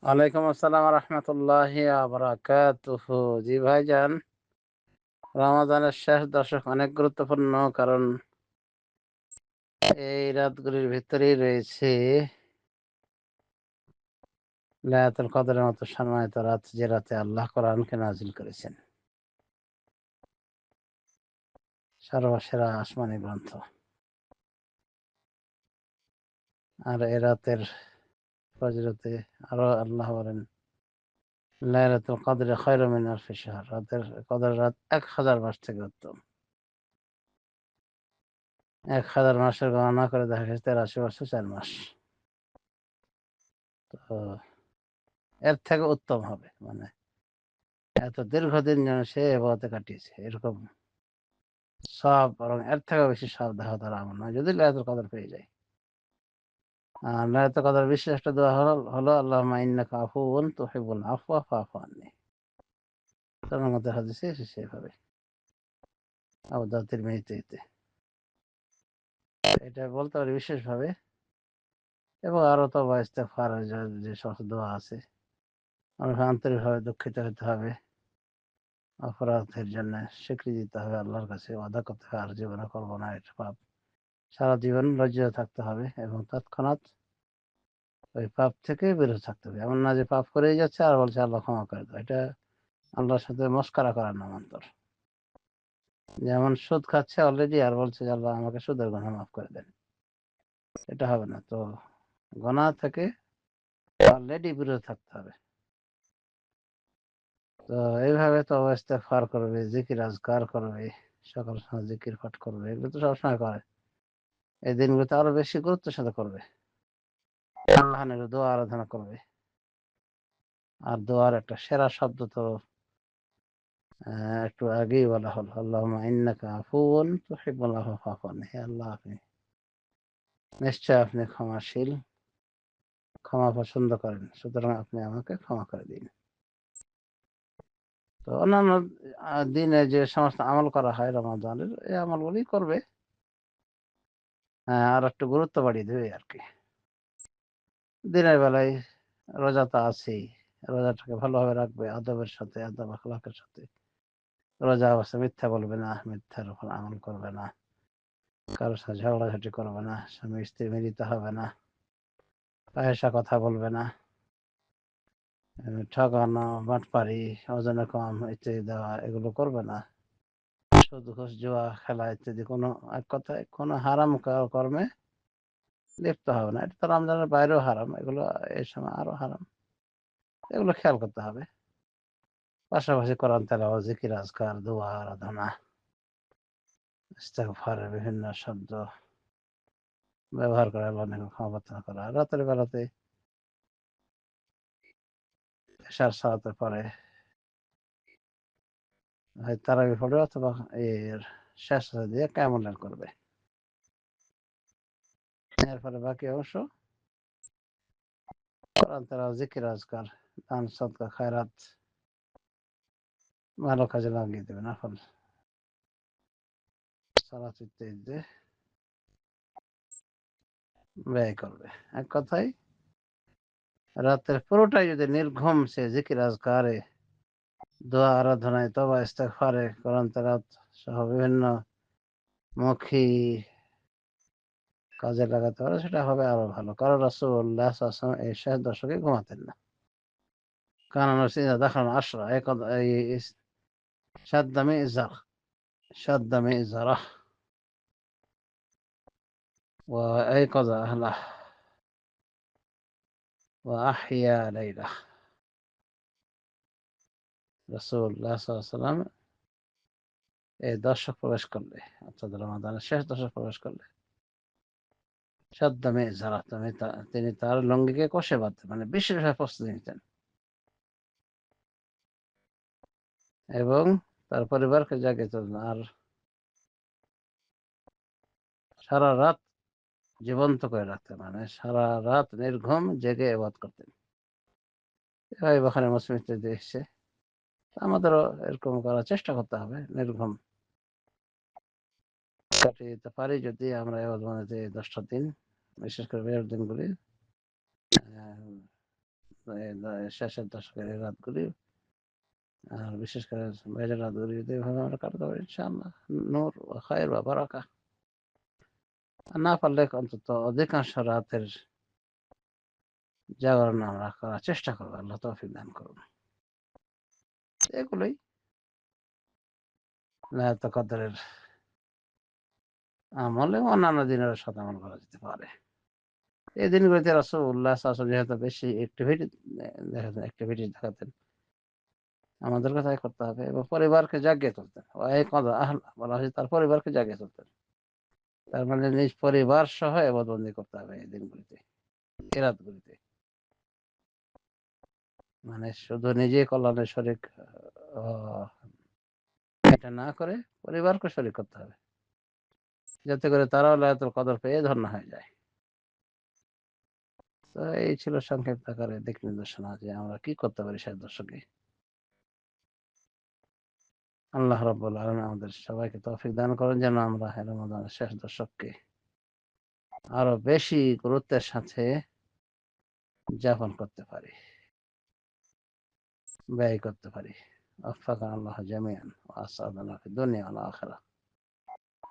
ওয়ালাইকুম আসসালাম রহমতুল্লাহি বারাকাতুহু। জি ভাইজান, রমাদানের শেষ দশক অনেক গুরুত্বপূর্ণ, কারণ এই রাতগুলির ভিতরেই রয়েছে লায়াতুল কদরের মতো সম্মানিত রাত, যে রাতে আল্লাহ কোরআনকে নাজিল করেছেন, সর্বসেরা আসমানী গ্রন্থ। আর এ রাতের ফজিলতে আরো আল্লাহ বলেন, লাইলাতুল কদরে খায়রুম মিন আলফি শাহর, রাতের কদর রাত 1000 মাস থেকে উত্তম। 1000 মাসের গণনা করে দেখা গেছে 83 বছর 4 মাস। তো এর থেকে উত্তম হবে, মানে এত দীর্ঘদিন যেন সে এবাদতে কাটিয়েছে, এরকম সব, বরং এর থেকেও বেশি সব দেখা তার আমল নয়, যদি লায়াতুল কদর পেয়ে যায়। আর লায়াতুল কদর বিশেষ একটা দোয়া হলো আল্লাহুম্মা ইন্নাকা আফুউন তুহিব্বুল আফওয়া ফাআফু আন্নি। তার মধ্যে হাদিসে এসেছে সেভাবে, আবু দাউদ তিরমিজিতে। এটা বলতে পারি বিশেষভাবে। এবং আরো তো ইস্তেগফার, যে সমস্ত দোয়া আছে, আমাকে আন্তরিকভাবে দুঃখিত হতে হবে, অপরাধের জন্য স্বীকৃতি দিতে হবে, আল্লাহর কাছে ওয়াদা করতে হবে আর জীবনে করবো না এটা পাপ। সারা জীবন লজ্জিত থাকতে হবে এবং তৎক্ষণাৎ ওই পাপ থেকে বিরত থাকতে হবে। এমন না যে পাপ করেই যাচ্ছে আর বলছে আল্লাহ ক্ষমা করে দাও, এটা আল্লাহর সাথে মস্করা করার নামান্তর। যেমন সুদ খাচ্ছে অলরেডি আর বলছে যে আল্লাহ আমাকে সুদের গুনাহ মাফ করে দেন, এটা হবে না। তো গুনাহ থেকে অলরেডি বিরত থাকতে হবে। তো এইভাবে তো ইস্তেগফার করবে, জিকির আজকার করবে, সকাল সন্ধ্যা জিকির পাঠ করবে, এগুলো তো সবসময় করে। এই দিনগুলোতে আরো বেশি গুরুত্বের সাথে করবে, আল্লাহর দোয়া আরাধনা করবে। আর দোয়ার একটা সেরা শব্দ তো একটু আগেই বলা হলো, আল্লাহুম্মা ইন্নাকা আফুউন তুহিব্বুল আফওয়া ফাআফু আন্নি। হে আল্লাহ, আপনি নিশ্চয় আপনি ক্ষমাশীল, ক্ষমা পছন্দ করেন, সুতরাং আপনি আমাকে ক্ষমা করে দিন। তো অন্যান্য দিনে যে সমস্ত আমল করা হয় রমাদানের, এই আমলগুলি করবে, আর একটু গুরুত্ব বাড়িয়ে দেবে আর কি। দিনের বেলায় রোজা তো আছেই, রোজাটাকে ভালোভাবে রাখবে, আদবের সাথে, আদব আখলাকের সাথে। রোজা অবস্থা মিথ্যা বলবে না, মিথ্যার উপর আমল করবে না, কারোর সাথে ঝগড়াঝাটি করবে না, স্বামী স্ত্রী মিলিত হবে না, পয়সা কথা বলবে না, ঠকানো, বাটপারি, ওজনে কম ইত্যাদি দেওয়া, এগুলো করবে না। সুদ ঘুষ জুয়া খেলা ইত্যাদি কোনো, এক কথায় কোনো হারাম কর্মে লিপ্ত হবে না। এটা তো রমজানের বাইরেও হারাম, এগুলো এই সময় আরো হারাম, এগুলো খেয়াল করতে হবে। পাশাপাশি কোরআন তেলাওয়াত, জিকির আজকার, দোয়া আরাধনা, ইস্তেগফারের বিভিন্ন শব্দ ব্যবহার করে আল্লাহর নিকট ক্ষমা প্রার্থনা করা। রাতের বেলাতে এশার সালাতের পরে হয় তারাবি পড়বে, অথবা এর শেষ দিয়ে কিয়ামুল লাইল করবে। এরপরে বাকি অংশ কোরআন তেলাওয়াত, জিকির আজকার, দান সদকা খায়রাত, ভালো কাজে লাগিয়ে দেবে, নফল সালাত ইত্যাদিতে ব্যয় করবে। এক কথায় রাতের পুরোটাই যদি নির্ঘুম সে জিকির আজকারে, দোয়া আরাধনায়, তওবা ইস্তেগফারে, কোরআন তেলাওয়াত সহ বিভিন্ন মুখী কাজে লাগাতে পারে, সেটা হবে আরো ভালো। কারণ রাসূলুল্লাহ সাল্লাল্লাহু আলাইহি ওয়াসাল্লাম এই শেষ দশকে ঘুমাতেন না। কারণ ইযা দাখাল আশরা শাদ্দা মি'জার, শাদ্দা মি'জারাহ ওয়া আইকাযা আহলাহ ওয়া আহইয়া লাইলাহ। রাসূলুল্লাহ সাল্লাল্লাহু আলাইহি ওয়াসাল্লাম এই দশক প্রবেশ করলে, অর্থাৎ রমাদানের শেষ দশক প্রবেশ করলে, শাদ্দা মি'জারাহ, তিনি তার লুঙ্গিকে কষে বাঁধতেন, মানে বিশেষভাবে প্রস্তুতি নিতেন, এবং তার পরিবারকে জাগিয়ে তুলতেন। আর সারা রাত জীবন্ত করে রাখতেন, মানে সারা রাত নির্ঘুম জেগে ইবাদত করতেন। এভাবে বুখারী মুসলিম ইত্যাদি এসেছে। আমাদেরও এরকম করার চেষ্টা করতে হবে, নির্ঘুম কাটিয়ে দিতে পারি যদি আমরা ইবাদত বন্দেগীতে 10টা দিন, বিশেষ করে বিয়ের দিনগুলি শেষের দশকের এই রাতগুলি, আর বিশেষ করে মেজর রাতগুলি যদি এভাবে আমরা কাটাতে পারি ইনশাআল্লাহ নূর ও খায়ের বা বারাকা। আর না পারলে অন্তত অধিকাংশ রাতের জাগরণ আমরা করার চেষ্টা করবো, আল্লাহ তৌফিক দান করুন। এগুলোই লায়াতুল কদরের আমলে অন্যান্য দিনের সাথে আমল করা যেতে পারে। এই দিনগুলিতে রাসূলুল্লাহ সাল্লাল্লাহু আলাইহি ওয়াসাল্লাম যেহেতু বেশি অ্যাক্টিভিটি দেখাতেন, আমাদেরকে তাই করতে হবে এবং পরিবারকে জাগিয়ে তুলতেন। ওয়াইকাযা আহলা, বলা হয়েছে তার পরিবারকে জাগিয়ে তুলতেন। তার মানে নিজ পরিবার সহ ইবাদতবন্দি করতে হবে এই দিনগুলিতে, এই রাতগুলিতে। মানে শুধু নিজে কল্যাণে শরীক এটা না করে পরিবারকে শরীক করতে হবে, যাতে করে তারাও লায়াতুল কদর পেয়ে ধন্য হয়ে যায়। তো এই ছিল সংক্ষিপ্ত আকারে দিক নির্দেশনা যে আমরা কি করতে পারি শেষ দশকে। আল্লাহ রাব্বুল আলামিন আমাদের সবাইকে তৌফিক দান করেন যেন আমরা রমাদানের শেষ দশককে আরো বেশি গুরুত্বের সাথে যাপন করতে পারি, ব্যয় করতে পারি। وفقنا الله جميعا وأسعدنا في الدنيا والآخرة.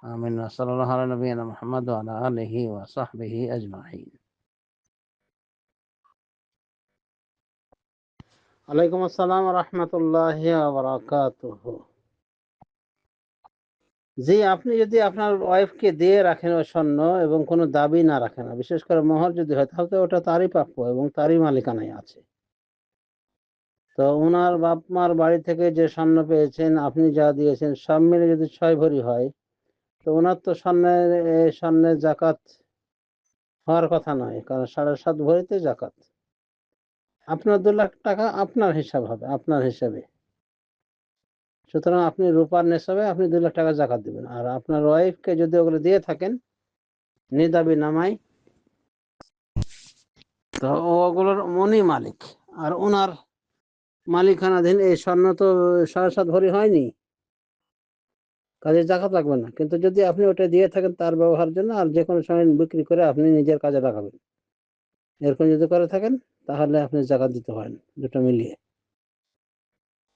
آمين. وصلى الله على نبينا محمد وعلى آله وصحبه أجمعين. ওয়ালাইকুম আসসালাম ওয়া রাহমাতুল্লাহি ওয়া বারাকাতুহু। জি, আপনি যদি আপনার ওয়াইফকে দিয়ে রাখেন ওই স্বর্ণ এবং কোনো দাবি না রাখেন, বিশেষ করে মোহর যদি হয়, তাহলে তো ওটা তারই প্রাপ্য এবং তারই মালিকানায় আছে। তো উনার বাপ মার বাড়ি থেকে যে স্বর্ণ পেয়েছেন, আপনি যা দিয়েছেন, সব মিলে যদি 6 ভরি হয়, তো উনার তো স্বর্ণের জাকাত হওয়ার কথা নয়, কারণ 7.5 ভরিতে জাকাত। আপনার 2 লাখ টাকা আপনার হিসাব হবে, আপনার হিসাবে। সুতরাং আপনি রূপার নেশাবে আপনি 2 লাখ টাকা জাকাত দিবেন। আর আপনার ওয়াইফকে যদি ওগুলো দিয়ে থাকেন নিদাবি নামাই, তো ওগুলোর উনি মালিক, আর ওনার মালিকানাধীন এই স্বর্ণ তো 7.5 ভরি হয়নি, কাজে জাকাত লাগবে না। কিন্তু যদি আপনি ওটা দিয়ে থাকেন তার ব্যবহারের জন্য, আর যে কোনো সময় বিক্রি করে আপনি নিজের কাজে লাগাবেন, এরকম যদি করে থাকেন, তাহলে আপনি জাকাত দিতে পারেন, দুটো মিলিয়ে।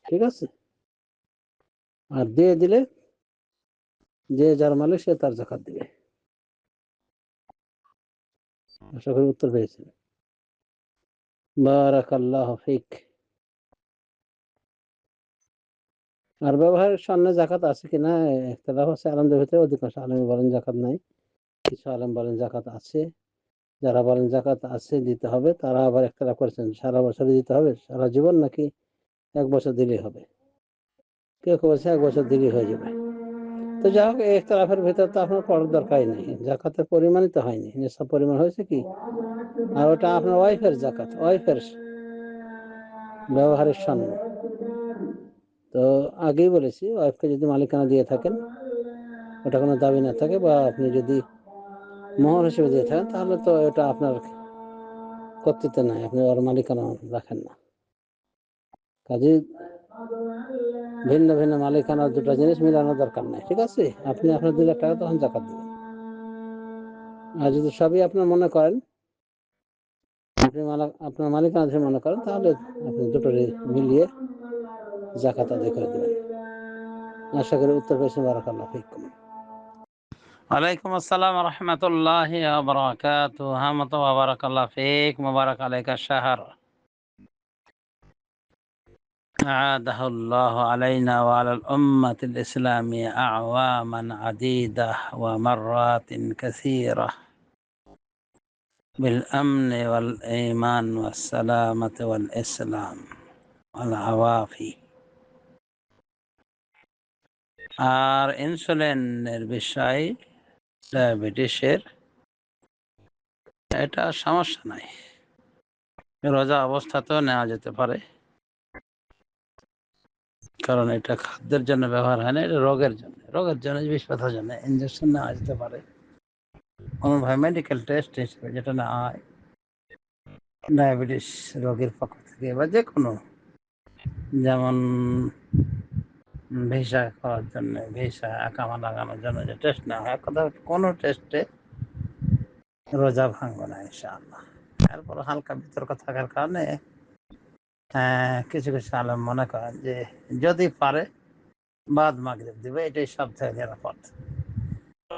ঠিক আছে? আর দিয়ে দিলে যে যার মালিক সে তার জাকাত দিবে। আশা করি উত্তর পেয়েছেন। বারাকাল্লাহু ফিক। আর ব্যবহারের স্বর্ণে জাকাত আছে কিনা ইখতিলাফ আছে আলেমদের ভিতরে। অধিকাংশ আলেম বলেন জাকাত নাই, কিছু আলেম বলেন জাকাত আছে। যারা বলেন জাকাত আছে, দিতে হবে, তারা আবার ইখতিলাফ করেছেন সারা বছরই দিতে হবে, সারা জীবন, নাকি 1 বছর দিলেই হবে। কেউ কেউ বলছে 1 বছর দিলেই হয়ে যাবে। তো যাই হোক, এই ইখতিলাফের ভিতরে তো আপনার পড়ার দরকারই নেই, জাকাতের পরিমাণই তো হয়নি, নিসাব পরিমাণ হয়েছে কি। আর ওটা আপনার ওয়াইফের জাকাত, ওয়াইফের ব্যবহারের স্বর্ণ। তো আগেই বলেছি, ওয়াইফকে যদি মালিকানা দিয়ে থাকেন, ওটা কোনো দাবি না থাকে, বা আপনি যদি মোহর হিসেবে দিয়ে থাকেন, তাহলে তো এটা আপনার কর্তৃত্ব নাই, আপনি ওর মালিকানা রাখেন না। কাজে ভিন্ন ভিন্ন মালিকানার দুটো জিনিস মিলানোর দরকার নাই। ঠিক আছে? আপনি আপনার 2 লাখ টাকা তখন জাকাত দিবেন। আর যদি সবই আপনার মনে করেন, আপনি আপনার মালিকানা মনে করেন, তাহলে আপনি দুটো মিলিয়ে জাকাত আদায় করে দেবেন। আশা করি উত্তর পেয়েছেন। বারাকাল্লাহু ফিকুম। ওয়ালাইকুম আসসালাম ওয়া রাহমাতুল্লাহি ওয়া বারাকাতুহু। হামাত ওয়া বারাকাল্লাহু ফিক। মুবারাক আলাইকা শাহর أعاده الله علينا وعلى الأمة الإسلامية أعواما عديدة ومرات كثيرة بالأمن والإيمان والسلامة والإسلام والعوافي. আর ইনসুলিনের বিষয়, ডায়াবেটিসের, এটা সমস্যা নাই, রোজা অবস্থাতেও নেওয়া যেতে পারে, কারণ এটা খাদ্যের জন্য ব্যবহার হয় না, এটা রোগের জন্য বিষপাতার জন্য ইনজেকশন নেওয়া যেতে পারে। কোনোভাবে মেডিকেল টেস্ট হিসেবে যেটা না হয় ডায়াবেটিস রোগীর পক্ষ থেকে, বা যে কোনো, যেমন ভিসা করার জন্য, ভিসা আকামা লাগানোর জন্য যে টেস্ট না হয়, কথা কোনো টেস্টে রোজা ভাঙবে না ইনশাআল্লাহ। তারপর হালকা বিতর্ক থাকার কারণে কিছু কিছু আলেম মনে করেন যে যদি পারে বাদ মাগরিব দিবে, এটাই সব থেকে নিরাপদ,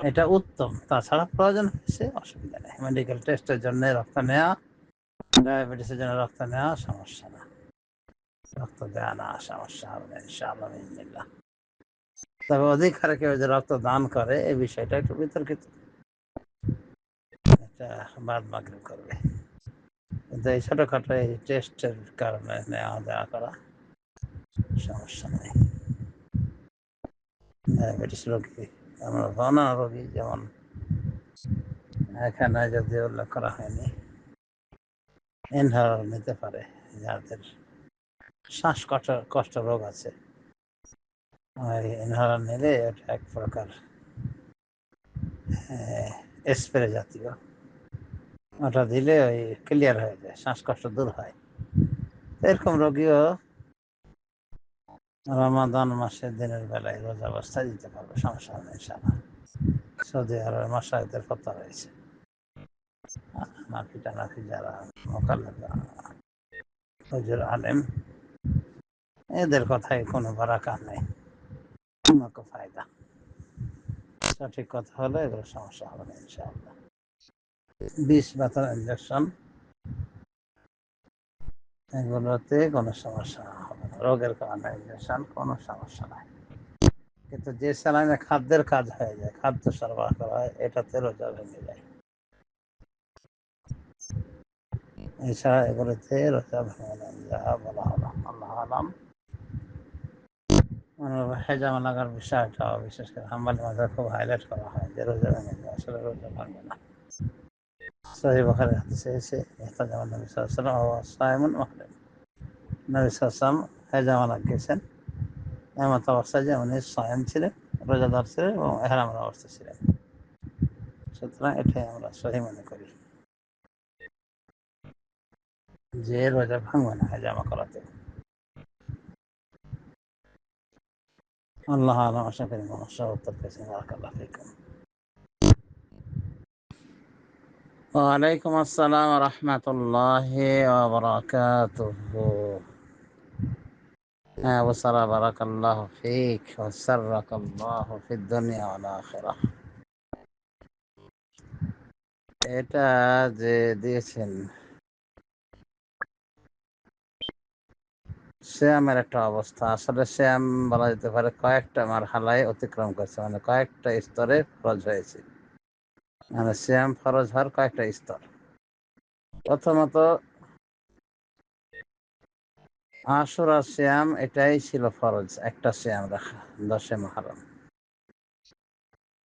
এটা উত্তম। তাছাড়া প্রয়োজন হয়েছে অসুবিধা নেই, মেডিকেল টেস্টের জন্য রক্ত নেওয়া, ডায়াবেটিসের জন্য রক্ত নেওয়া সমস্যা না, রক্ত দেওয়া না সমস্যা হবে না ইনশাআল্লাহ বিইজনিল্লাহ। তবে অধিকারে কেউ যে রক্ত দান করে এই বিষয়টা একটু বিতর্কিত, এটা বাদ মাগরিব করবে, কিন্তু এই ছোটখাটো এই টেস্টের কারণে নেওয়া দেওয়া করা সমস্যা নেই। ডায়াবেটিস রোগী, আমরা অন্যান্য রোগী যেমন এখানে যদি উল্লেখ করা হয়নি, ইনহেলার নিতে পারে, যাদের শ্বাসকষ্ট কষ্ট রোগ আছে, ইনহেলার নিলে এটা এক প্রকার স্প্রে জাতীয়, ওটা দিলে ওই ক্লিয়ার হয়ে যায়, শ্বাসকষ্ট দূর হয়। এরকম রোগীও রমাদান মাসের দিনের বেলায় রোজা অবস্থায় দিতে পারবে, সমস্যা হবে ইনশাআল্লাহ। সৌদি আরবে মাশায়েখদের ফতোয়া রয়েছে, নাফি টানাফি যারা মোকাল্লেফা হুজুর আলেম, এদের কথায় কোনো বারাকা নেই, কোনো ফায়দা। সঠিক কথা হলে এগুলো সমস্যা হবে না ইনশাআল্লাহ। বিষ ব্যথার ইঞ্জেকশন এগুলোতে কোনো সমস্যা হবে না, রোগের কারণে ইঞ্জেকশন কোনো সমস্যা নাই। কিন্তু যে স্যালাইনে খাদ্যের কাজ হয়ে যায়, খাদ্য সরবরাহ করা হয়, এটাতে রোজা ভেঙে যায়। এছাড়া এগুলোতে রোজা ভেঙে না, যা বলা হলো আল্লাহ আলাম। হেজামা লাগার বিষয়টা বিশেষ করে হাম্বলি মাযহাবে খুব হাইলাইট করা হয় যে রোজা ভেঙে যায়, আসলে রোজা ভাঙবে না। সহিহ বুখারী হাদিসে এসেছে ইহতাজামা নবী সাল্লাল্লাহু আলাইহি ওয়াসাল্লাম ওয়া সায়মুন মুহরিম, নবী সাল্লাল্লাহু আলাইহি ওয়াসাল্লাম হেজামা লাগিয়েছেন এমত অবস্থায় যে উনি সায়েম ছিলেন, রোজাদার ছিলেন এবং ইহরামের অবস্থায় ছিলেন। সুতরাং এটাই আমরা সহিহ মনে করি যে রোজা ভাঙবে না হেজামা করাতে। আল্লাহ আলাম, আশা করি মানুষরা উত্তর পেয়েছেন। বারাকাল্লাহু ফিকুম। ওয়ালাইকুম আসসালাম ওয়া রাহমাতুল্লাহি ওয়া বারাকাতুহু। হ্যাঁ ওসারা, বারাকাল্লাহু ফিক ওয়া সাররাকাল্লাহু ফিদ দুনিয়া ওয়াল আখিরাহ। এটা যে দিয়েছেন শ্যামের একটা অবস্থা, আসলে শ্যাম বলা যেতে পারে কয়েকটা মারহালায় অতিক্রম করছে, মানে কয়েকটা স্তরে ফরজ হয়েছে, মানে শ্যাম ফরজ হওয়ার কয়েকটা স্তর। প্রথমত আশুরা শ্যাম, এটাই ছিল ফরজ, একটা শ্যাম রাখা 10 মুহররম।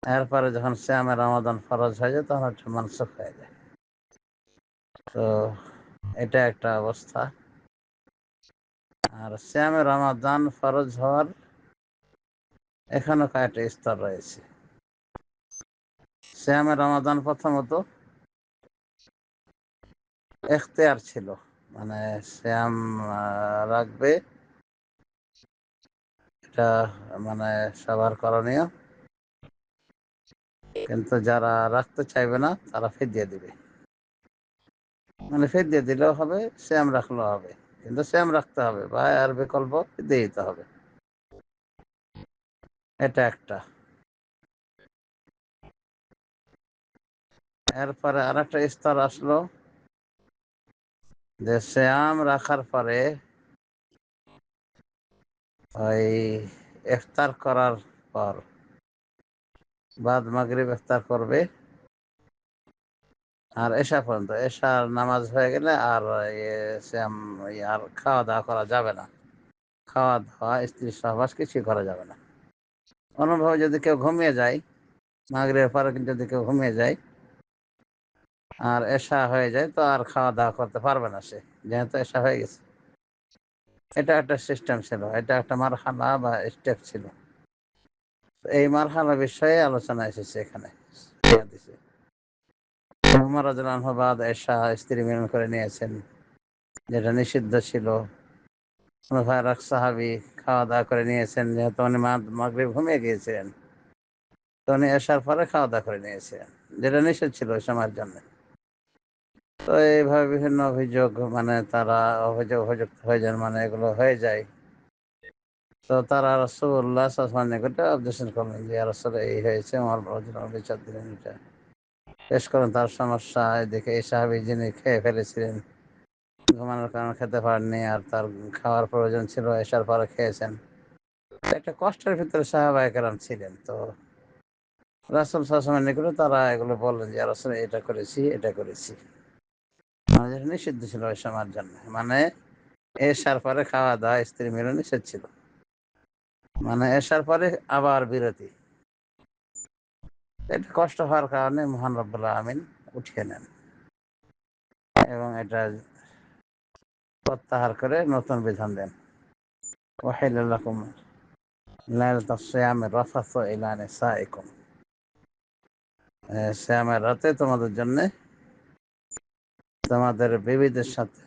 এরপরে যখন শ্যামে রমাদান ফরজ হয়ে যায় তখন একটা মানসুখ হয়ে যায়, তো এটা একটা অবস্থা। আর শ্যামে রমাদান ফরজ হওয়ার এখানে কয়েকটা স্তর রয়েছে। শ্যামে রমাদান প্রথমত এখতিয়ার ছিল, মানে শ্যাম রাখবে, এটা মানে সবার করণীয়, কিন্তু যারা রাখতে চাইবে না তারা ফিদিয়া দিবে, মানে ফিদিয়া দিলেও হবে, শ্যাম রাখলেও হবে, কিন্তু শ্যাম রাখতে হবে বা আর বিকল্প ফিদিয়া দিতে হবে, এটা একটা। এরপরে আর একটা স্তর আসলো যে শ্যাম রাখার পরে ওই ইফতার করার পর বাদ মাগরিব ইফতার করবে, আর এশা পর্যন্ত, এশার নামাজ হয়ে গেলে আর শ্যাম আর খাওয়া দাওয়া করা যাবে না, খাওয়া দাওয়া স্ত্রী সহবাস কিছুই করা যাবে না। অন্যভাবে যদি কেউ ঘুমিয়ে যায়, মাগরিবের পরে যদি কেউ ঘুমিয়ে যায় আর এশা হয়ে যায়, তো আর খাওয়া দাওয়া করতে পারবে না সে, যেহেতু এশা হয়ে গেছে। এটা একটা সিস্টেম ছিল, এটা একটা মারহালা বা স্টেপ ছিল। এই মারহালা বিষয়ে আলোচনা এসেছে এখানে হাদিসে। ওমর রাদিয়াল্লাহু আনহু বাদ এশা স্ত্রী মিলন করে নিয়েছেন, যেটা নিষিদ্ধ ছিল। খুলাফায়ে রাশিদিন সাহাবী খাওয়া দাওয়া করে নিয়েছেন, যেহেতু উনি মাগরিব ঘুমিয়ে গিয়েছিলেন, তো উনি এশার পরে খাওয়া দাওয়া করে নিয়েছিলেন, যেটা নিষেধ ছিল ওই সময়ের জন্য। তো এইভাবে বিভিন্ন অভিযোগ মানে তারা অভিযুক্ত হয়ে যান, মানে এগুলো হয়ে যায়। তো তারা রাসূলুল্লাহ সাল্লাল্লাহু আলাইহি ওয়াসাল্লামের নিকটে অবজেকশন করলেন যে, ইয়া রাসূলুল্লাহ এই হয়েছে, আমার ওজনের বিচার দিলেন এটা। পেশ করেন তার সমস্যা। এদিকে এই সাহাবী যিনি খেয়ে ফেলেছিলেন, ঘুমানোর কারণে খেতে পারেননি, আর তার খাওয়ার প্রয়োজন ছিল, এশার পরে খেয়েছেন। একটা কষ্টের ভিতরে সাহাবায়ে কেরাম ছিলেন। তো রাসূল সাল্লাল্লাহু আলাইহি ওয়াসাল্লামের নিকটে তারা এগুলো বললেন যে, ইয়া রাসূল এটা করেছি, এটা করেছি। মানে যেটা নিষিদ্ধ ছিল ওই সময়ের জন্য। মানে এশার পরে খাওয়া-দাওয়া স্ত্রী মিলন নিষেধ ছিল। মানে এশার পরে আবার বিরতি। এটা কষ্ট হওয়ার কারণে মহান রব্বুল আলামিন উঠিয়ে নেন এবং এটা প্রত্যাহার করে নতুন বিধান দেন। ওয়াহিল্লা লাকুম লাইলাতাস সিয়ামের রাফাসু ইলা নিসাইকুম। সিয়ামের রাতে তোমাদের জন্যে তোমাদের বিবিদের সাথে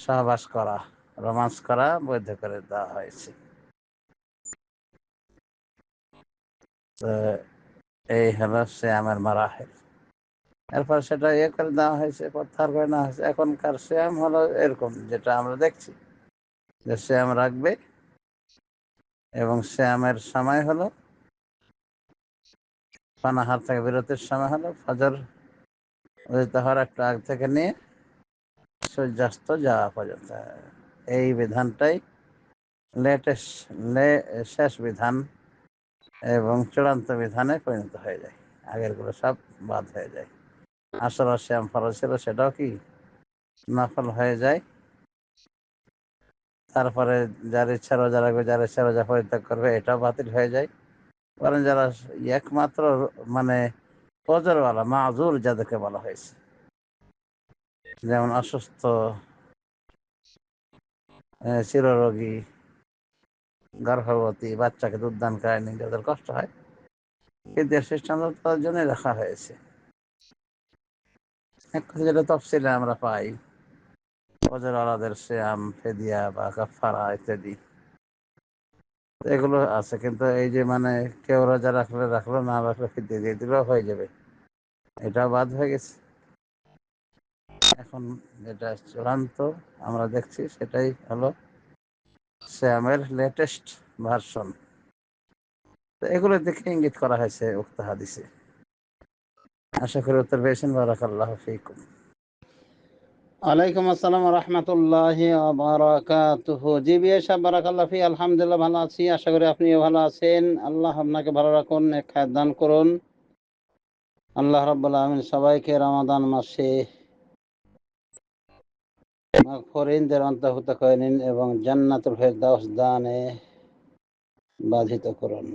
সহবাস করা, রোমান্স করা বৈধ করে দেওয়া হয়েছে। তো এই হলো সিয়ামের মারাহিল। এরপর সেটা করে দেওয়া হয়েছে, প্রত্যাহার করে নেওয়া হয়েছে। এখনকার সিয়াম হলো এরকম, যেটা আমরা দেখছি যে সিয়াম রাখবে এবং সিয়ামের সময় হলো পানাহার থেকে বিরতির সময় হলো ফজর উদিত হওয়ার একটু আগ থেকে নিয়ে সূর্যাস্ত যাওয়া পর্যন্ত। এই বিধানটাই লেটেস্ট শেষ বিধান এবং চূড়ান্ত বিধানে পরিণত হয়ে যায়। আগেরগুলো সব বাদ হয়ে যায়। আসর সিয়াম ফরজ ছিল, সেটাও কি নফল হয়ে যায়। তারপরে যার ইচ্ছা রোজা রাখবে, যার ইচ্ছা রোজা পরিত্যাগ করবে, এটাও বাতিল হয়ে যায়। কারণ যারা একমাত্র মানে ওজরওয়ালা মাযুর যাদেরকে বলা হয়েছে, যেমন অসুস্থ, চিররোগী, গর্ভবতী, বাচ্চাকে দুধ দান করেনি, যাদের কষ্ট হয়, কিন্তু খ্রিস্টানরা তাদের জন্য রাখা হয়েছে। এক কথা যেটা তফসিলে আমরা পাই, ওজরওয়ালাদের সিয়াম, ফিদিয়া বা কাফারা ইত্যাদি এগুলো আছে। কিন্তু এই যে মানে কেউ রোজা রাখলে রাখলো, না রাখলে ফিদিয়া দিয়ে দিলেও হয়ে যাবে, এটাও বাদ হয়ে গেছে। এখন যেটা চূড়ান্ত আমরা দেখছি সেটাই হলো সিয়ামের লেটেস্ট ভার্সন। তো এগুলো দেখে ইঙ্গিত করা হয়েছে উক্ত হাদিসে। আশা করি উত্তর পেয়েছেন। বারাকাল্লাহু ফীকুম। ওয়ালাইকুম আসসালাম ওয়া রাহমাতুল্লাহি ওয়া বারাকাতুহু। জি বিয়ে সাহেব, বারাকাল্লাহ ফি। আলহামদুলিল্লাহ ভালো আছি, আশা করি আপনিও ভালো আছেন। আল্লাহ আপনাকে ভালো রাখুন, নেক হায়াত দান করুন। আল্লাহ রাব্বুল আলামিন সবাইকে রমাদান মাসে মাগফুরিনদের অন্তর্ভুক্ত করে নিন এবং জান্নাতুল ফেরদাউস দানে বাধিত করুন।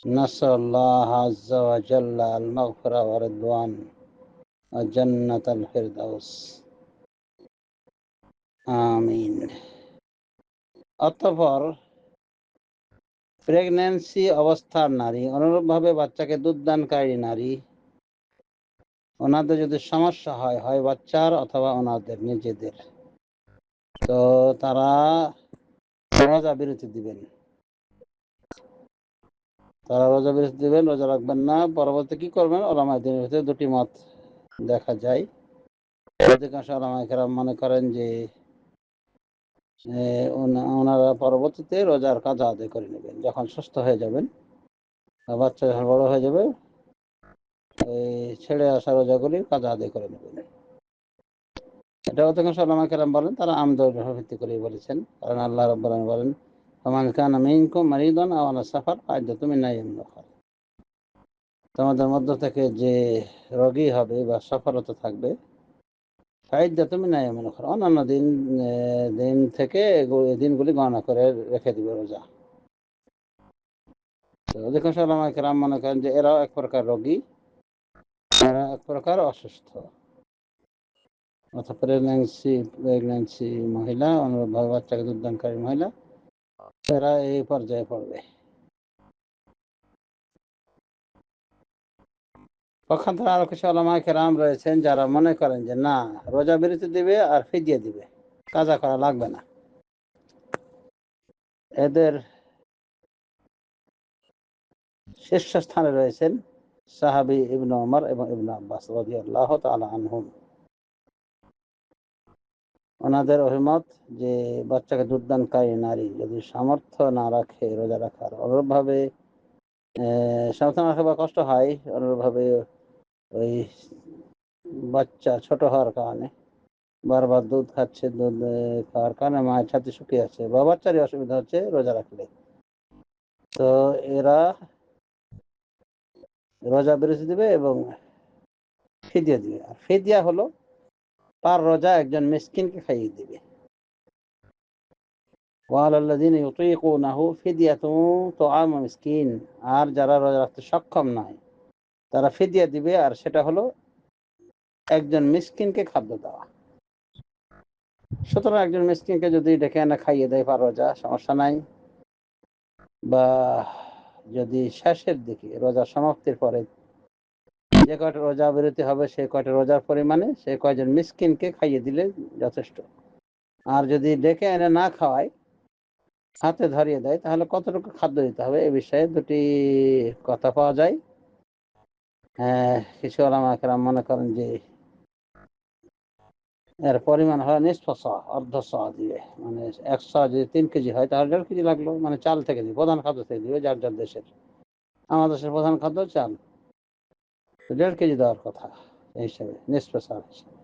নাসাল্লাহ আজ্জা ওয়া জাল্লা আল মাগফিরা ওয়া রিদওয়ান ওয়া জান্নাতুল ফেরদাউস, আমিন। অতঃপর প্রেগন্যান্সি অবস্থার নারী, অনুরূপভাবে বাচ্চাকে দুধদানকারী নারী, ওনাদের যদি সমস্যা হয়, হয় বাচ্চার অথবা ওনাদের নিজেদের, তো তারা রোজা বিরতি দিবেন। রোজা রাখবেন না। পরবর্তী কি করবেন, ওলামায়ে ভিতরে দুটি মত দেখা যায়। অধিকাংশ ওলামায়ে কেরাম মনে করেন যে ওনারা পরবর্তীতে রোজার কাজা আদায় করে নেবেন, যখন সুস্থ হয়ে যাবেন, বাচ্চা যখন বড় হয়ে যাবে, ছেড়ে আসা রোজাগুলি কাজা আদায় করে নেবেন। এটা অধিকাংশ ওলামায়ে কেরাম বলেন, তারা আমদের ভিত্তি করে বলেছেন। কারণ আল্লাহ রাব্বুল আলামিন বলেন, ফামান কানা মিনকুম মারিদান আও আলা সাফার ফাইদ্দাতুম মিন আইয়ামিন উখরা। তোমাদের মধ্য থেকে যে রোগী হবে বা সফলতা থাকবে, ফাইদ্দাতুম মিন আইয়ামিন উখরা, অন্যান্য দিন থেকে দিনগুলি গণনা করে রেখে দিবে রোজা। তো অধিকাংশ ওলামায়ে কেরাম মনে করেন যে এরাও এক প্রকার রোগী, এরা এক প্রকার অসুস্থ। অর্থাৎ প্রেগন্যান্সি মহিলা, অনুরূপভাবে বাচ্চাকে দুধদানকারী মহিলা, এরা এই পর্যায়ে পড়বে। পক্ষান্তরে আরো কিছু ওলামায়ে কেরাম রয়েছেন যারা মনে করেন যে না, রোজা বিরতি দিবে আর ফিদিয়া দিবে, কাজা করা লাগবে না। এদের শীর্ষস্থানে রয়েছেন সাহাবী ইবনে ওমর এবং ইবনে আব্বাস রাদিয়াল্লাহু তাআলা আনহুম। ওনাদের অভিমত যে বাচ্চাকে দুধদানকারী নারী যদি সামর্থ্য না রাখে রোজা রাখার, অনুরূপভাবে সামর্থ্য না রাখা বা কষ্ট হয়, অনুরূপভাবে ওই বাচ্চা ছোট হওয়ার কারণে বারবার দুধ খাচ্ছে, দুধ খাওয়ার কারণে মায়ের ছাতি শুকিয়ে যাচ্ছে বা বাচ্চারই অসুবিধা হচ্ছে রোজা রাখলে, তো এরা রোজা বিরতি দিবে এবং ফিদিয়া দিবে। আর ফিদিয়া হলো পার রোজা একজন মিসকিনকে খাইয়ে দিবে। ওয়ালাল্লাযীনা ইউতীকুনাহু ফিদিয়াতুন তুআমু মিসকিন, আর যারা রোজা রাখতে সক্ষম নয় তারা ফিদিয়া দিবে, আর সেটা হলো একজন মিসকিনকে খাদ্য দেওয়া। সুতরাং একজন মিসকিনকে যদি ডেকে এনে খাইয়ে দেয় পার রোজা, সমস্যা নাই। বা যদি শেষের দিকে রোজা সমাপ্তির পরে যে কয়টা রোজা বিরতি হবে সেই কয়টা রোজার পরিমাণে সে কয়জন মিসকিনকে খাইয়ে দিলে যথেষ্ট। আর যদি ডেকে এনে না খাওয়ায়, হাতে ধরিয়ে দেয়, তাহলে কতটুকু খাদ্য দিতে হবে এ বিষয়ে দুটি কথা পাওয়া যায়। কিছু ওলামা কেরাম মনে করেন যে এর পরিমাণ হয় নিসফ সা, অর্ধ সা দিবে, মানে 1 সা যদি 3 কেজি হয় তাহলে 1.5 কেজি লাগলো, মানে চাল থেকে দিবে, প্রধান খাদ্য থেকে দিবে, যার যার দেশের। আমাদের দেশের প্রধান খাদ্য চাল, তো 1.5 কেজি দেওয়ার কথা এই হিসাবে, নিসফ সা হিসাবে।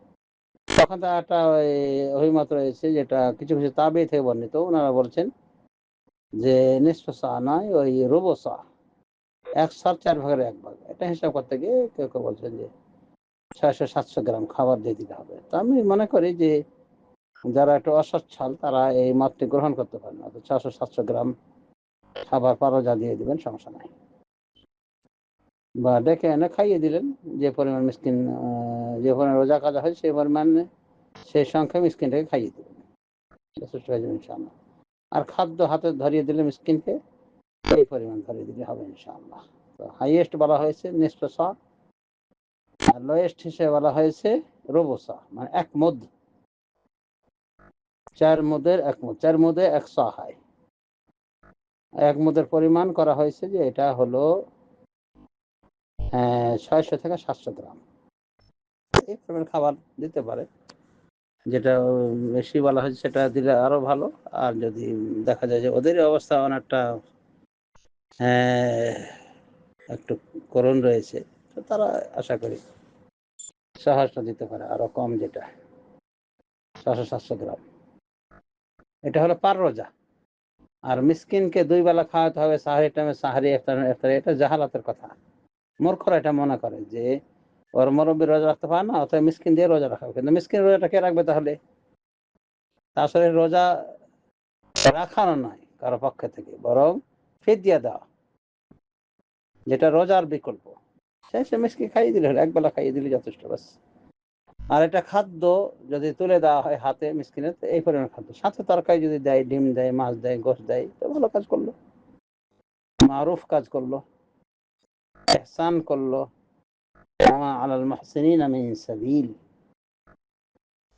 তখন তো একটা ওই অভিমত রয়েছে যেটা কিছু কিছু তাবেঈ থেকে বর্ণিত, ওনারা বলছেন যে নিসফ সা নয়, ওই রুবু সা, 1 সার 4 ভাগের 1 ভাগ, এটা হিসাব করতে গিয়ে কেউ কেউ বলছেন যে 600-700 গ্রাম খাবার দিয়ে দিতে হবে। তো আমি মনে করি যে যারা একটু অসচ্ছল তারা এই মতটি গ্রহণ করতে পারেন না, 600-700 গ্রাম খাবার পারোজা দিয়ে দিবেন, সমস্যা নাই। বা ডেকে এনে খাইয়ে দিলেন, যে পরিমাণ মিসকিন, যে পরিমাণ রোজা কাজা হয় সেই পরিমাণে সেই সংখ্যায় মিসকিনটাকে খাইয়ে দিবেন, যথেষ্ট হয়ে যাবে ইনশাআল্লাহ। আর খাদ্য হাতে ধরিয়ে দিলে মিসকিনকে এই পরিমাণ ধরিয়ে দিলে হবে ইনশাআল্লাহ। তো হাইয়েস্ট বলা হয়েছে নিসফ সা, আর লোয়েস্ট হিসেবে বলা হয়েছে রুবু সা, মানে 1 মুদ, 4 মুদের 1 মুদ, 4 মুদে 1 সা হয়। 1 মুদের পরিমাণ করা হয়েছে যে এটা হলো 600 থেকে 700 গ্রাম। এই পরিমাণ খাবার দিতে পারে। যেটা বেশি বলা হয়েছে সেটা দিলে আরো ভালো। আর যদি দেখা যায় যে ওদের অবস্থা অনেকটা একটু করুণ রয়েছে, তো তারা আশা করি সাহায্য দিতে পারে আরো কম, যেটা 600-700 গ্রাম। এটা হলো পার রোজা। আর মিসকিনকে 2 বেলা খাওয়াতে হবে, সাহারি টাইমে সাহারি, ইফতারে, এটা জাহালাতের কথা। মূর্খরা এটা মনে করে যে ওর মুরব্বি রোজা রাখতে পারে না, অতএব মিসকিন দিয়ে রোজা রাখাবে। কিন্তু মিসকিন রোজাটা কে রাখবে তাহলে? আসলে রোজা রাখানো নয় কারো পক্ষ থেকে, বরং ফিদিয়া দেওয়া, যেটা রোজার বিকল্প। সে মিসকিন খাইয়ে দিলে হলো, 1 বেলা খাইয়ে দিলে যথেষ্ট, ব্যাস। আর এটা খাদ্য যদি তুলে দেওয়া হয় হাতে মিসকিনের, এই পরিমাণ খাদ্য, সাথে তরকারি যদি দেয়, ডিম দেয়, মাছ দেয়, গোশত দেয়, তো ভালো কাজ করলো, মারুফ কাজ করলো, ইহসান করলো। ওয়া আলাল মুহসিনিনা মিন সাবিল,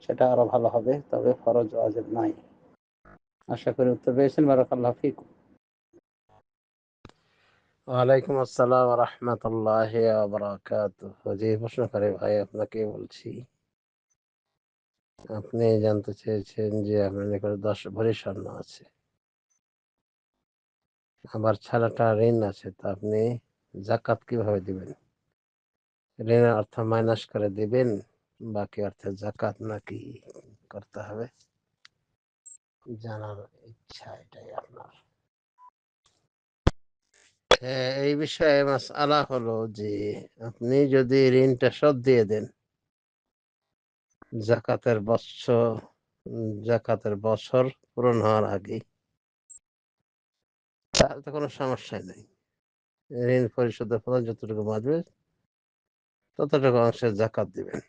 সেটা আরো ভালো হবে, তবে ফরজ ওয়াজিব নয়। আশা করি উত্তর পেয়েছেন। বারাকাল্লাহু ফিকুম। ওয়ালাইকুম আসসালাম ওয়া রাহমাতুল্লাহি ওয়া বারাকাতুহু। জি, প্রশ্নকারী ভাই, আপনাকে বলছি, আপনি জানতে চেয়েছেন যে আপনার নিকটে 10 ভরি স্বর্ণ আছে, আবার ছেলেটা ঋণ আছে, তো আপনি যাকাত কিভাবে দিবেন? ঋণের অর্থ মাইনাস করে দিবেন, বাকি অর্থে যাকাত নাকি করতে হবে জানার ইচ্ছা, এটাই আপনার। এই বিষয়ে মাসআলা হলো যে আপনি যদি ঋণটা শোধ দিয়ে দেন জাকাতের বছর জাকাতের বছর পূরণ হওয়ার আগেই, তাহলে তো কোনো সমস্যাই নেই। ঋণ পরিশোধের পর যতটুকু বাঁচবে ততটুকু অংশে জাকাত দিবেন,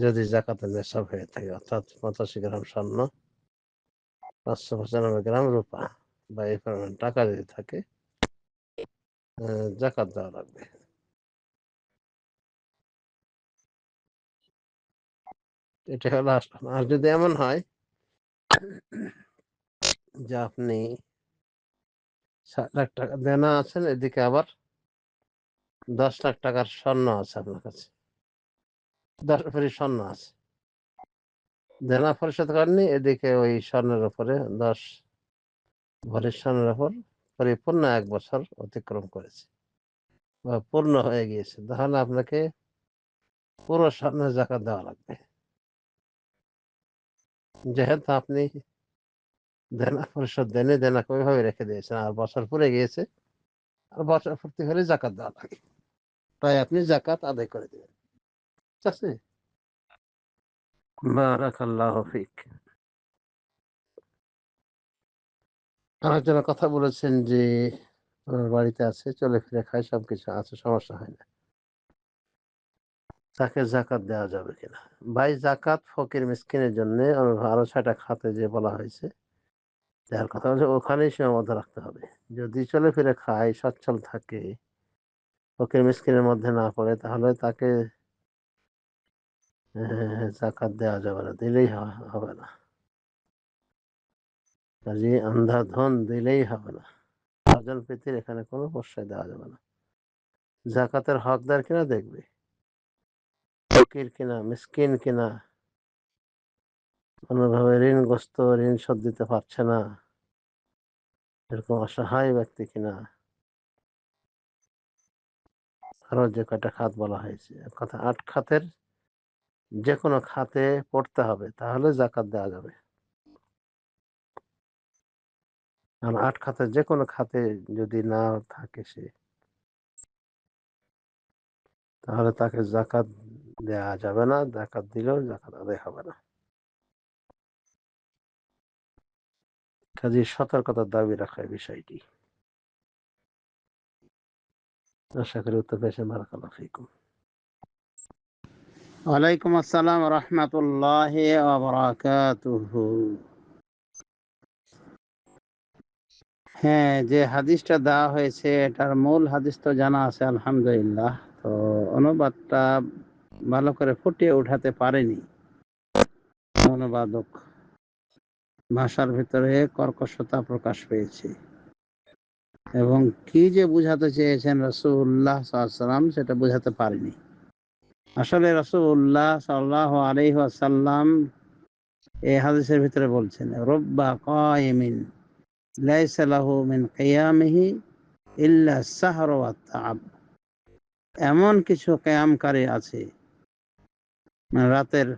যদি জাকাতের নেশাব হয়ে থাকে, অর্থাৎ 85 গ্রাম স্বর্ণ, 595 গ্রাম রূপা বা এই পরিমাণ টাকা যদি থাকে, জাকাত দেওয়া লাগবে। এটা হলো আসল। আর যদি এমন হয় যে আপনি 7 লাখ টাকা দেনা আছেন, এদিকে আবার 10 লাখ টাকার স্বর্ণ আছে আপনার কাছে, 10 ভরি স্বর্ণ আছে, দেনা পরিশোধ করেননি, এদিকে ওই স্বর্ণের উপরে 10 ভরি স্বর্ণের উপর পরিপূর্ণ 1 বছর অতিক্রম করেছে বা পূর্ণ হয়ে গিয়েছে, তাহলে আপনাকে পুরো স্বর্ণের জাকাত দেওয়া লাগবে। যেহেতু আপনি দেনা পরিশোধ দেননি, দেনাকে ওইভাবে রেখে দিয়েছেন, আর বছর পুরে গিয়েছে, আর বছর পূর্তি হলে জাকাত দেওয়া লাগে, তাই আপনি জাকাত আদায় করে দেবেন। ঠিক আছে? বারাকাল্লাহু ফিক। আমার জন্য কথা বলেছেন যে ওনার বাড়িতে আছে, চলে ফিরে খায়, সবকিছু আছে, সমস্যা হয় না, তাকে জাকাত দেওয়া যাবে কিনা? ভাই, জাকাত ফকির মিসকিনের জন্য আরো 6টা খাতে যে বলা হয়েছে, দেওয়ার কথা বলছে, ওখানেই সীমাবদ্ধ রাখতে হবে। যদি চলে ফিরে খায়, সচ্ছল থাকে, ফকির মিসকিনের মধ্যে না পড়ে, তাহলে তাকে জাকাত দেওয়া যাবে না, দিলেই হবে না। কাজে আন্ধাধন দিলেই হবে না, স্বজন প্রীতির এখানে কোনো প্রশ্রয় দেওয়া যাবে না। জাকাতের হকদার কিনা দেখবে, ফকির কিনা, মিসকিন কিনা, কোনোভাবে ঋণগ্রস্ত, ঋণ শোধ দিতে পারছে না, এরকম অসহায় ব্যক্তি কিনা। আরো যে কয়টা খাত বলা হয়েছে, এক কথা 8 খাতের যে কোনো খাতে পড়তে হবে, তাহলে জাকাত দেওয়া যাবে। আর 8 খাতের যে কোনো খাতে যদি না থাকে সে, তাহলে তাকে জাকাত দেওয়া যাবে না, জাকাত দিলেও জাকাত আদায় হবে না। কাজে সতর্কতার দাবি রাখা এই বিষয়টি। আশা করি উত্তর পেয়েছেন। বারাকাল্লাহু ফিকুম। ওয়ালাইকুম আসসালাম ওয়া রাহমাতুল্লাহি ওয়া বারাকাতুহু। হ্যাঁ, যে হাদিসটা দেওয়া হয়েছে এটার মূল হাদিস তো জানা আছে আলহামদুলিল্লাহ, তো অনুবাদটা ভালো করে ফুটিয়ে উঠাতে পারেনি অনুবাদক, ভাষার ভিতরে কর্কশতা প্রকাশ পেয়েছে, এবং কি যে বুঝাতে চেয়েছেন রাসূলুল্লাহ সাল্লাল্লাহু আলাইহি ওয়াসাল্লাম সেটা বুঝাতে পারেনি। আসলে রাসূলুল্লাহ সাল্লাল্লাহু আলাইহি ওয়াসাল্লাম এই হাদিসের ভিতরে বলছেন, রব্বা কায়িমিন লাইসা লাহু মিন কিয়ামিহি ইল্লা সাহর ওয়া তাআব। এমন কিছু কিয়ামকারী আছে, মানে রাতের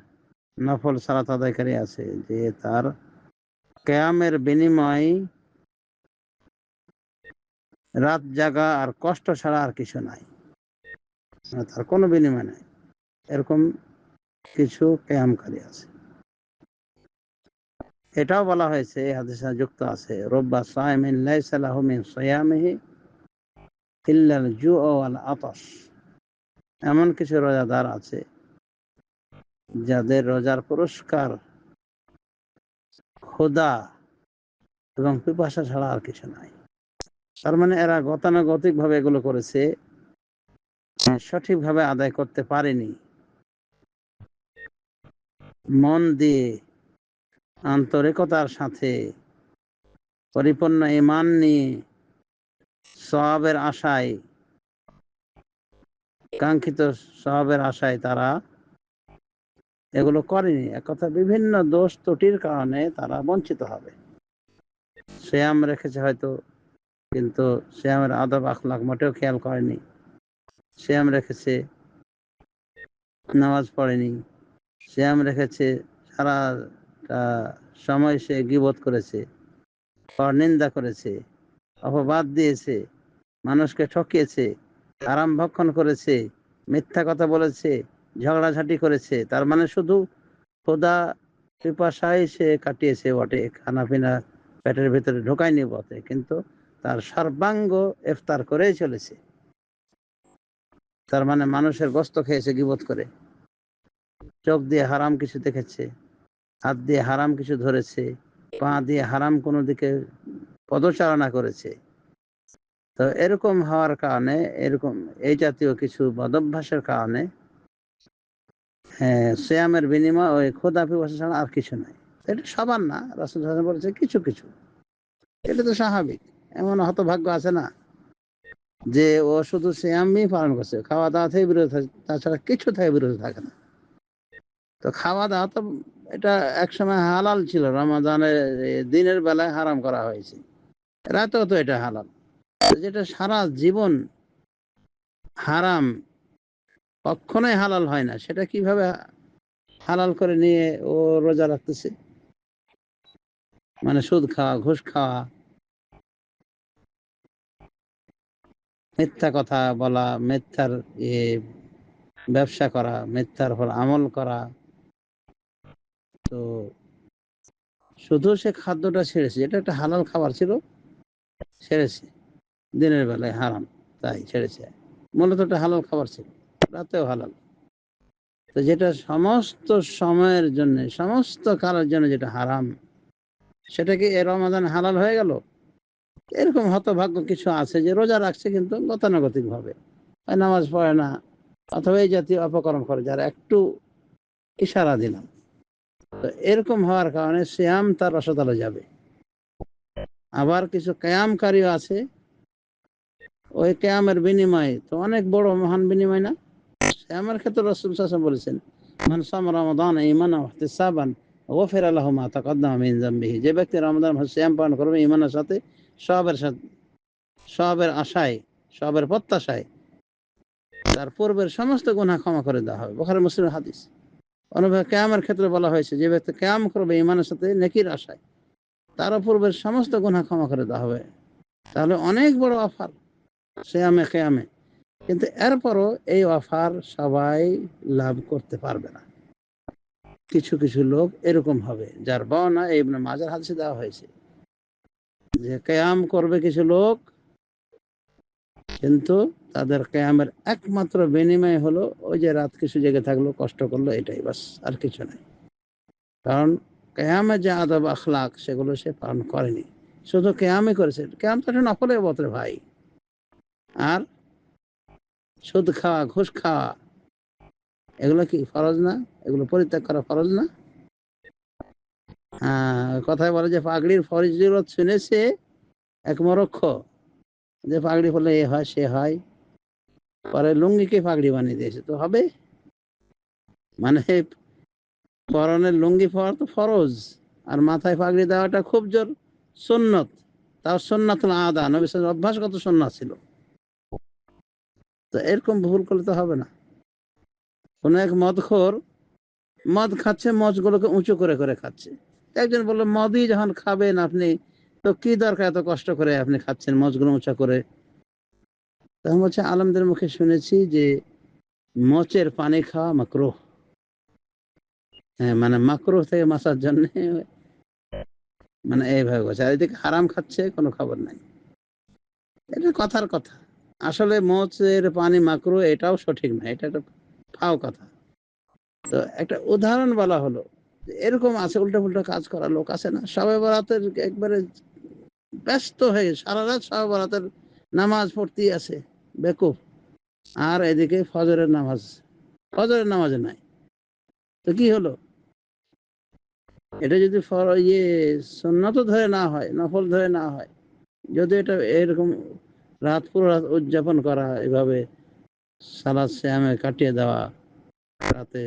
নফল সালাত আদায়কারী আছে, যে তার কিয়ামের বিনিময় রাত জাগা আর কষ্ট ছাড়া আর কিছু নাই, মানে তার কোনো বিনিময় নাই, এরকম কিছু কিয়ামকারী আছে। এটাও বলা হয়েছে, এই হাদিসে যুক্ত আছে, রব্বা সাইমিন লাইসা লাহু মিন সিয়ামিহি ইল্লাল জু' ওয়াল আতাশ। এমন কিছু রোজাদার আছে যাদের রোজার পুরস্কার ক্ষুধা এবং পিপাসা ছাড়া আর কিছু নাই। তার মানে এরা গতানুগতিক ভাবে এগুলো করেছে, সঠিকভাবে আদায় করতে পারেনি, মন দিয়ে আন্তরিকতার সাথে পরিপূর্ণ ঈমান নিয়ে সওয়াবের আশায়, কাঙ্ক্ষিত সওয়াবের আশায় তারা এগুলো করেনি। একথা বিভিন্ন দোষ ত্রুটির কারণে তারা বঞ্চিত হবে। সিয়াম রেখেছে হয়তো, কিন্তু সিয়ামের আদব আখলাক মোটেও খেয়াল করেনি। সিয়াম রেখেছে, নামাজ পড়েনি। সিয়াম রেখেছে, সারা সময় সে গীবত করেছে, পরনিন্দা করেছে, অপবাদ দিয়েছে, মানুষকে ঠকিয়েছে, হারাম ভক্ষণ করেছে, মিথ্যা কথা বলেছে, ঝগড়াঝাটি করেছে। তার মানে শুধু ক্ষুধা পিপাসায় সে কাটিয়েছে বটে, খানাপিনা পেটের ভিতরে ঢোকায়নি বটে, কিন্তু তার সর্বাঙ্গ ইফতার করেই চলেছে। তার মানে মানুষের গোশত খেয়েছে গীবত করে, চোখ দিয়ে হারাম কিছু দেখেছে, হাত দিয়ে হারাম কিছু ধরেছে, পা দিয়ে হারাম কোনো দিকে পদচারণা করেছে। তো এরকম হওয়ার কারণে, এরকম এই জাতীয় কিছু বদভ্যাসের কারণে সিয়ামের বিনিময় ওই ক্ষুধা পিপাসা ছাড়া আর কিছু নাই। এটা সবার না, রাসূল সাল্লাল্লাহু আলাইহি ওয়াসাল্লাম বলেছে কিছু কিছু, এটা তো স্বাভাবিক। এমন হতভাগ্য আছে না যে ও শুধু সিয়ামই পালন করছে, খাওয়া দাওয়া থেকে বিরত থাকে, তাছাড়া কিছু থেকে বিরত থাকে না। তো খাওয়া দাওয়া তো এটা একসময় হালাল ছিল, রমাদানের দিনের বেলায় হারাম করা হয়েছে, রাতেও তো এটা হালাল। যেটা সারা জীবন হারাম, কখনোই হালাল হয় না, সেটা কিভাবে হালাল করে নিয়ে ও রোজা রাখতেছে? মানে সুদ খাওয়া, ঘুষ খাওয়া, মিথ্যা কথা বলা, মিথ্যার ব্যবসা করা, মিথ্যার উপর আমল করা। তো শুধু সে খাদ্যটা ছেড়েছে, এটা একটা হালাল খাবার ছিল, ছেড়েছে, দিনের বেলায় হারাম তাই ছেড়েছে, মূলত একটা হালাল খাবার ছিল, রাতেও হালাল। তো যেটা সমস্ত সময়ের জন্য, সমস্ত কালের জন্য যেটা হারাম, সেটা কি এ রমাদান হালাল হয়ে গেল? এরকম হতভাগ্য কিছু আছে যে রোজা রাখছে কিন্তু গতানুগতিক ভাবে, হয় নামাজ পড়ে না, অথবা এই জাতীয় অপকর্ম করে, যারা একটু ইশারা দিলাম। তো এরকম হওয়ার কারণে সিয়াম তার রসতলে যাবে। আবার কিছু কেয়ামকারীও আছে, ওই কেয়ামের বিনিময় তো অনেক বড় মহান বিনিময় না? সিয়ামের ক্ষেত্রে রাসূল সাল্লাল্লাহু আলাইহি ওয়াসাল্লাম বলেছেন, মান সামা রমাদান ঈমানান ওয়া ইহতিসাবান গুফিরা লাহু মা তাকাদ্দামা মিন যামবিহি। যে ব্যক্তি রমাদান মাসে সিয়াম পালন করবে ঈমানের সাথে, সাথে, সবের আশায়, সবের প্রত্যাশায়, তার পূর্বের সমস্ত গুনাহ ক্ষমা করে দেওয়া হবে। বুখারী মুসলিমের হাদিস। অনুভব কিয়ামের ক্ষেত্রে বলা হয়েছে, যে ব্যক্তি কিয়াম করবে ঈমানের সাথে, নেকির আশায়, তার পূর্বের সমস্ত গুনাহ ক্ষমা করে দেওয়া হবে। তাহলে অনেক বড় অফার সিয়ামে কিয়ামে। কিন্তু এরপরও এই অফার সবাই লাভ করতে পারবে না। কিছু কিছু লোক এরকম হবে, যার বর্ণনা ইবনে মাজার হাদিসে দেওয়া হয়েছে, যে কিয়াম করবে কিছু লোক, কিন্তু তাদের কিয়ামের একমাত্র বিনিময় হলো ওই যে রাত কিছু জেগে থাকলো, কষ্ট করলো, এটাই বাস, আর কিছু নাই। কারণ কিয়ামে যে আদব আখলাক সেগুলো সে পালন করেনি, শুধু কিয়ামই করেছে। কিয়াম তো একটা নফল ইবাদত ভাই। আর সুদ খাওয়া, ঘুষ খাওয়া, এগুলো কি ফরজ না? এগুলো পরিত্যাগ করা ফরজ না? কথায় বলে যে পাগড়ির ফজিলত শুনেছে এক মরক্ষ, যে পাগড়ি পরলে এ হয় সে হয়, পরে লুঙ্গিকে পাগড়ি বানিয়ে দিয়েছে। তো হবে মানে পরনের লুঙ্গি পরা তো ফরজ, আর মাথায় পাগড়ি দেওয়াটা খুব জোর সুন্নত। তাও সুন্নাতুল আদা, নবী সাল্লাল্লাহু আলাইহি ওয়াসাল্লাম অভ্যাসগত সুন্নাত ছিল। তো এরকম ভুল করলে তো হবে না। কোন এক মদখোর মদ খাচ্ছে, মজগুলোকে উঁচু করে করে খাচ্ছে। একজন বললো, মদই যখন খাবেন আপনি, তো কি দরকার এত কষ্ট করে আপনি খাচ্ছেন মজগুলো উঁচা করে? তখন বলছে, আলেমদের মুখে শুনেছি যে মচের পানি খাওয়া মাকরুহ। হ্যাঁ, মানে মাকরুহ থেকে বাঁচার জন্য, মানে এইভাবে বলছে। আর এদিকে হারাম খাচ্ছে, কোনো খবর নাই। এটা কথার কথা। আসলে মচের পানি মাকরুহ এটাও সঠিক না, এটা একটা ফাও কথা। তো একটা উদাহরণ বলা হলো, এরকম আছে উল্টা পুল্টা কাজ করা লোক আছে না, শবে বরাতের একবারে ব্যস্ত হয়ে সারা রাত শবে বরাতের নামাজ পড়তেই আছে বেকুব, আর এদিকে ফজরের নামাজ নাই। তো কি হলো? এটা যদি সুন্নত ধরে না হয়, নফল ধরে না হয়, যদি এটা এরকম রাত পুরো রাত উদযাপন করা, এভাবে সালাত সিয়ামে কাটিয়ে দেওয়া, রাতে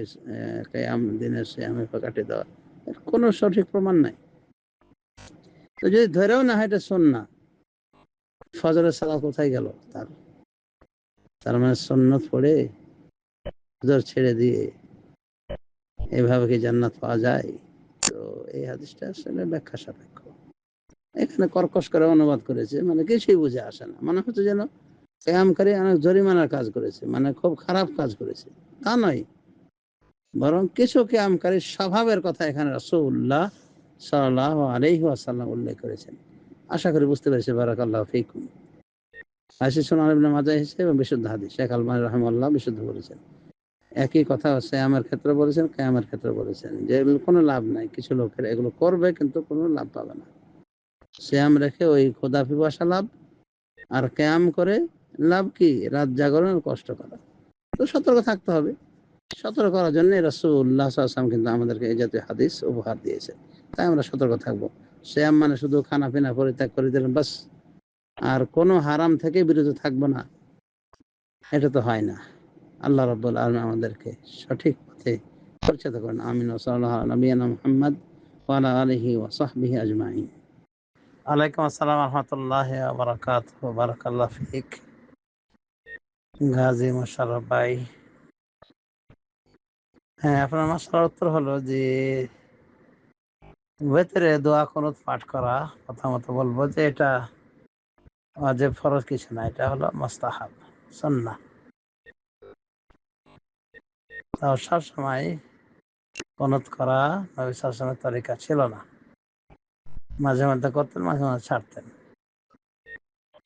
কিয়াম দিনের সিয়ামে কাটিয়ে দেওয়া, এর কোনো সঠিক প্রমাণ নাই। তো যদি ধরেও না হয় এটা সুন্নাহ, ফজরের সালাত কোথায় গেল তার? তার মানে সুন্নত পড়ে ফজর ছেড়ে দিয়ে এভাবে কি জান্নাত পাওয়া যায়? তো এই হাদিসটা আসলে ব্যাখ্যা সাপেক্ষ। এখানে কর্কশ করে অনুবাদ করেছে, মানে কিছুই বুঝে আসে না, মনে হচ্ছে যেন কিয়ামকারী অনেক জরিমানার কাজ করেছে, মানে খুব খারাপ কাজ করেছে। তা নয়, বরং কিছু কিয়ামকারীর স্বভাবের কথা এখানে রাসূলুল্লাহ সাল্লাল্লাহু আলাইহি ওয়াসাল্লাম উল্লেখ করেছেন। আশা করি বুঝতে পেরেছি। বারাকাল্লাহু ফীকুম। হাদিস সুনান ইবনে মাজাহ এসেছে এবং বিশুদ্ধ হাদিস, শেখ আলবানী রাহিমাহুল্লাহ বিশুদ্ধ বলেছেন। একই কথা সিয়ামের ক্ষেত্রে বলেছেন, কিয়ামের ক্ষেত্রে বলেছেন, যে এগুলো কোনো লাভ নাই। কিছু লোকের এগুলো করবে কিন্তু কোনো লাভ পাবে না। সিয়াম রেখে ওই ক্ষুধা পিপাসা লাভ, আর কিয়াম করে লাভ কি? রাত জাগরণ, কষ্ট করা। তো সতর্ক থাকতে হবে। সতর্ক করার জন্য রাসূলুল্লাহ সাল্লাল্লাহু আলাইহি ওয়াসাল্লাম কিন্তু আমাদেরকে এই জাতীয় হাদিস উপহার দিয়েছে। তাই আমরা সতর্ক থাকবো। সিয়াম মানে শুধু খানা পিনা পরিত্যাগ করে দিলাম বাস, আর কোনো হারাম থেকে বিরত থাকবো না। এটা তো হয় না। আল্লাহ রাব্বুল আলামিন আমাদেরকে সঠিক পথে পরিচালিত করেন। আমিন। ওয়া সাল্লাল্লাহু আলা নবিয়িনা মুহাম্মদ ওয়া আলা আলিহি ওয়া সাহবিহি আজমাইন। ওয়ালাইকুম আসসালাম রহমতুল্লাহি ওয়া বারাকাতুহু। বারাকাল্লাহু ফিক গাজী মোশাররফ ভাই। হ্যাঁ, আপনার মাসআলার উত্তর হলো যে ভেতরে দোয়া কুনুত পাঠ করা, প্রথমত বলবো যে এটা ওয়াজিব ফরজ কিছু না, এটা হলো মুস্তাহাব, সুন্নাহ। তাও সবসময় কুনুত করা নবী সাল্লাল্লাহু আলাইহি ওয়াসাল্লামের তরিকা ছিল না। মাঝে মধ্যে করতেন, মাঝে মাঝে ছাড়তেন।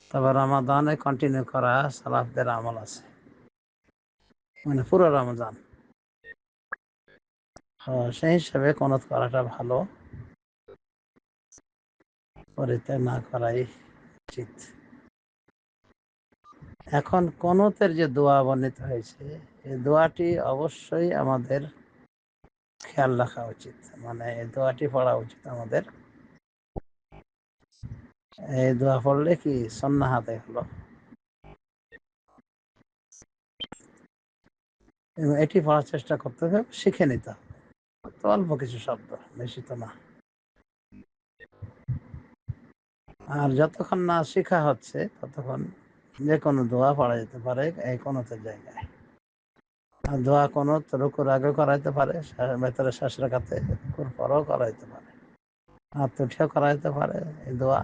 তবে রমাদানে কন্টিনিউ করা সালাফদের আমল আছে, মানে পুরো রমজান। তো সেই হিসাবে কুনুত করাটা ভালো, পরিত্যাগ না করাই উচিত। এখন কুনুতের যে দোয়া বর্ণিত হয়েছে, এই দোয়াটি অবশ্যই আমাদের খেয়াল রাখা উচিত, মানে এই দোয়াটি পড়া উচিত আমাদের। এই দোয়া পড়লে কি সুন্নাহ আদায় হলো, এবং এটি পড়ার চেষ্টা করতে হবে, শিখে নিতে হবে। তো অল্প কিছু শব্দ, বেশি তো না। আর যতক্ষণ না শেখা হচ্ছে ততক্ষণ যে কোনো দোয়া পড়া যেতে পারে এই কুনুতের জায়গায়। আর দোয়া কুনুত রুকুর আগে করাইতে পারে, ভেতরে শেষ রাকাতে, রুকুর পরেও করাইতে পারে, হাত উঠেও করাইতে পারে, এই দোয়া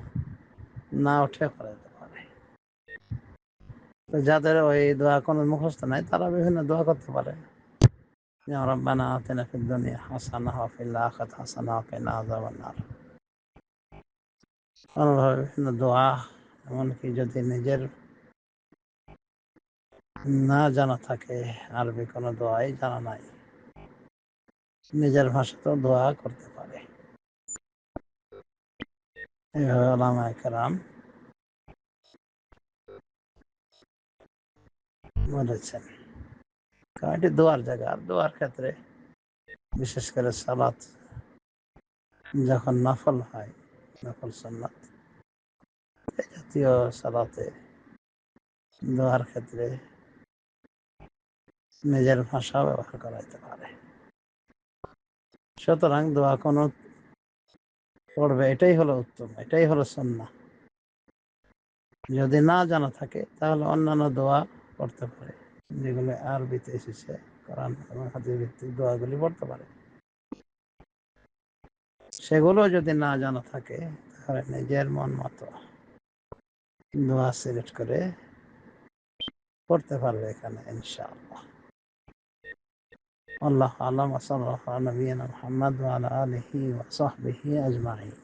না উঠে করাইতে পারে। তো যাদের ওই দোয়া কুনুত মুখস্থ নাই, তারা বিভিন্ন দোয়া করতে পারে, যেমন রব্বানা আতিনা ফিদ দুনিয়া হাসানাহ ওয়া ফিল আখিরাতি হাসানাহ ওয়া কিনা আযাবান নার। অন্যভাবে বিভিন্ন দোয়া, এমনকি যদি নিজের না জানা থাকে, আরবি কোনো দোয়াই জানা নাই, নিজের ভাষাতেও দোয়া করতে পারে। এইভাবে উলামায়ে কেরাম বলেছেন। কারণ এটি দোয়ার জায়গা। আর দোয়ার ক্ষেত্রে বিশেষ করে সালাত যখন নফল হয়, নফল সুন্নাত, এই জাতীয় সালাতে দোয়ার ক্ষেত্রে নিজের ভাষা ব্যবহার করা যেতে পারে। সুতরাং দোয়া কোনো পড়বে, এটাই হলো উত্তম, এটাই হলো সুন্নাহ। যদি না জানা থাকে তাহলে অন্যান্য দোয়া পড়তে পারে, যেগুলো আরবিতে এসেছে, কোরআন এবং হাদিস ভিত্তিক দোয়াগুলি পড়তে পারে। সেগুলো যদি না জানা থাকে তাহলে নিজের মন মতো দোয়া সিলেক্ট করে পড়তে পারবে এখানে, ইনশাআল্লাহ। আল্লাহ আলাম। ওয়া সাল্লাল্লাহু আলা নবিয়িনা মুহাম্মদ ওয়া আলা আলিহি ওয়া সাহবিহি আজমাইন।